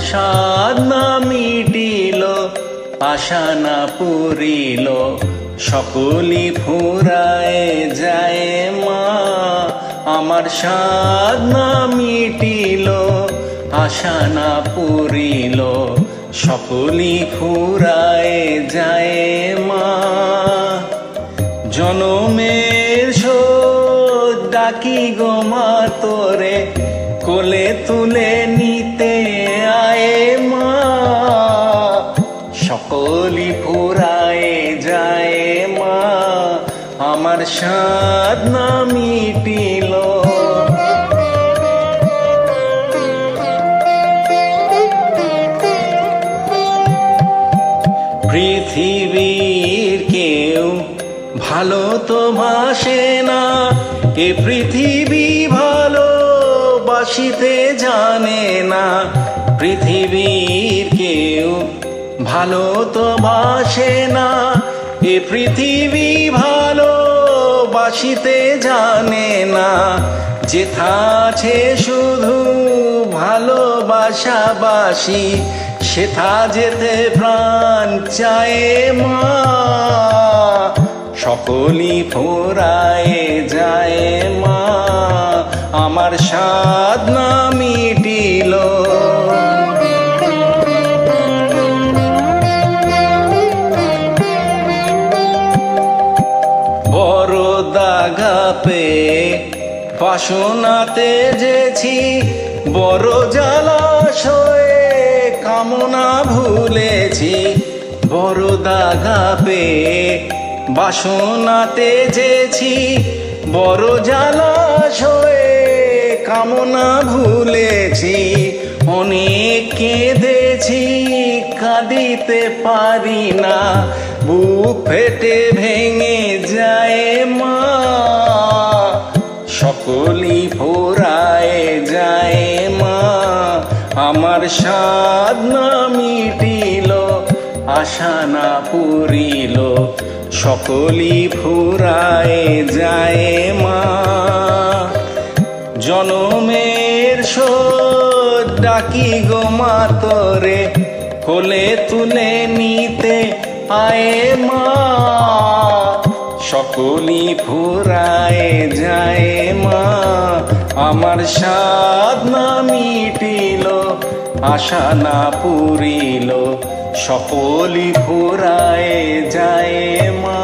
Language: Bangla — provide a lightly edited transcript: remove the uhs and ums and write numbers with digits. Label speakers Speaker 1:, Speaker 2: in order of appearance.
Speaker 1: সাধ না মিটিল, আশা না পুরিল, সকলি ফুরায় যায় মা। আমার সাধ না মিটিল, আশা না পুরিল, সকলি ফুরায় যায় মা। জনমের শোধ ডাকি গো মা তোরে, কোলে তুলে নিতে আয়ে মা। সকলি ফুরায় যায় মা, আমার সাধ না মিটিল। পৃথিবীর কেউ ভালো তো বাসে না, এ পৃথিবী ভালোবাসিতে জানে না। পৃথিবীর কেউ ভালো তো বাসে না, এ পৃথিবী ভালোবাসিতে জানে না। যেথা আছে শুধু ভালোবাসাবাসি, সেথা যেতে প্রাণ চায় মা। সকলি ফুরায় যায় মা, আমার সাধ না মিটিল। বড় দাগা পেয়ে বাসনাতে যেছি, বড় জলাশয়ে কামনা ভুলেছি। বড় দাগা পেয়ে বাসনাতে যেছি, বড় জলাশয়ে কামনা ভুলেছি। অনেক কেঁদেছি, কাঁদিতে পারি না, বুক ফেটে ভেঙে যায় মা। সকলি ফুরায় যায় মা, আমার সাধ না মিটিল, আশা না পুরিল, সকলি ফুরায় যায় মা। জনমের শোধ ডাকি গো মা তোরে, কোলে তুলে নিতে আয়ে মা। সকলি ফুরায় যায় মা, আমার সাধ না মিটিল, আশা না পুরিল, সকলি ফুরায় যায় মা।